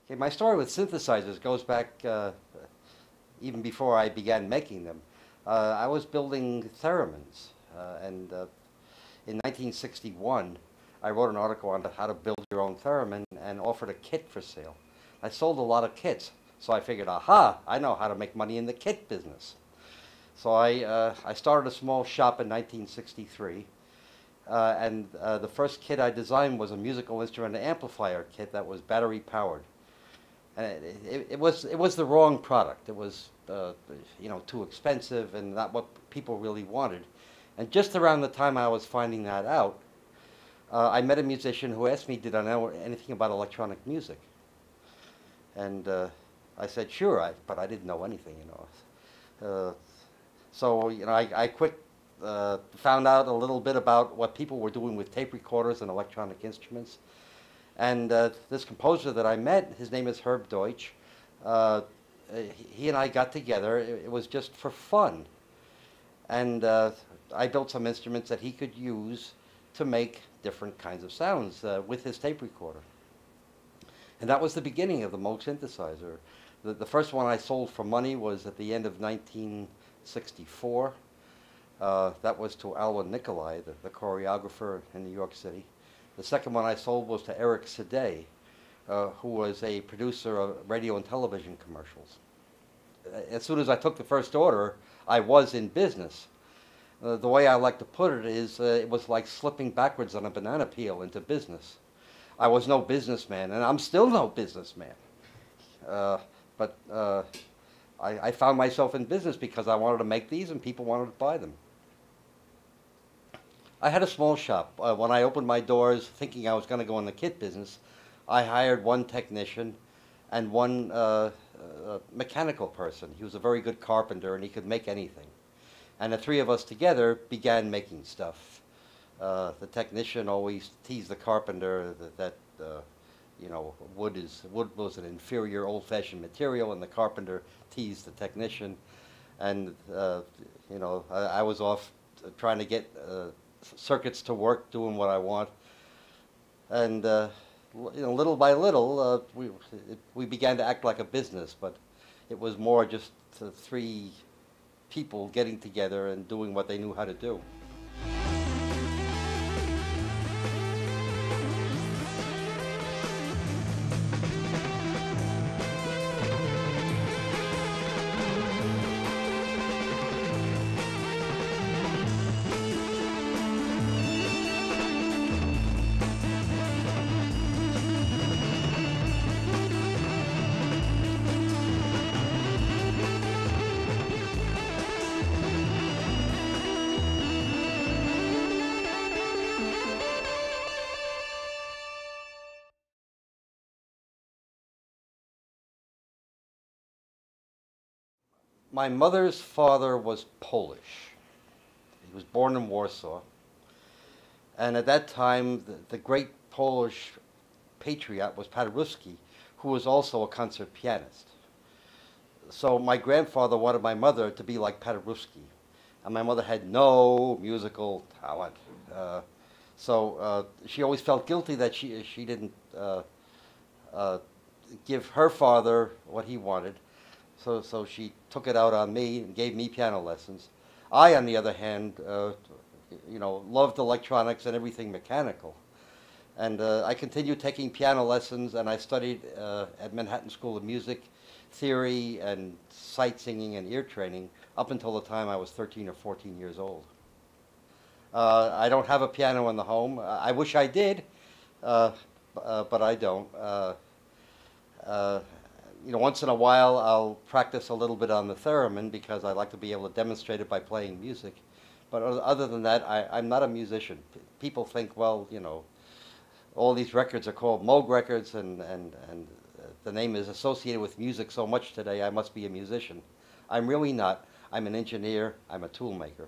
Okay, my story with synthesizers goes back even before I began making them. I was building theremins, and in 1961, I wrote an article on how to build your own theremin and offered a kit for sale. I sold a lot of kits, so I figured, aha, I know how to make money in the kit business. So I started a small shop in 1963, and the first kit I designed was a musical instrument amplifier kit that was battery powered. And it was the wrong product. It was too expensive and not what people really wanted. And just around the time I was finding that out, I met a musician who asked me, did I know anything about electronic music? And I said, sure, but I didn't know anything. So I quick found out a little bit about what people were doing with tape recorders and electronic instruments. And this composer that I met, his name is Herb Deutsch. He and I got together. It was just for fun. And I built some instruments that he could use to make different kinds of sounds with his tape recorder. And that was the beginning of the Moog synthesizer. The first one I sold for money was at the end of 1964. That was to Alwyn Nikolai, the choreographer in New York City. The second one I sold was to Eric Sadeh, who was a producer of radio and television commercials. As soon as I took the first order, I was in business. The way I like to put it is it was like slipping backwards on a banana peel into business. I was no businessman, and I'm still no businessman. But I found myself in business because I wanted to make these and people wanted to buy them. I had a small shop. When I opened my doors thinking I was going to go in the kit business, I hired one technician and one mechanical person. He was a very good carpenter and he could make anything. And the three of us together began making stuff. The technician always teased the carpenter that wood was an inferior old-fashioned material, and the carpenter teased the technician. And I was off trying to get circuits to work, doing what I want. And little by little, we began to act like a business, but it was more just three people getting together and doing what they knew how to do. My mother's father was Polish. He was born in Warsaw. And at that time, the great Polish patriot was Paderewski, who was also a concert pianist. So my grandfather wanted my mother to be like Paderewski. And my mother had no musical talent. So she always felt guilty that she didn't give her father what he wanted. So she took it out on me and gave me piano lessons. I, on the other hand, loved electronics and everything mechanical. And I continued taking piano lessons, and I studied at Manhattan School of Music, theory and sight singing and ear training up until the time I was 13 or 14 years old. I don't have a piano in the home. I wish I did, but I don't. Once in a while I'll practice a little bit on the theremin because I like to be able to demonstrate it by playing music. But other than that, I'm not a musician. People think, well, all these records are called Moog records and the name is associated with music so much today, I must be a musician. I'm really not. I'm an engineer. I'm a tool maker.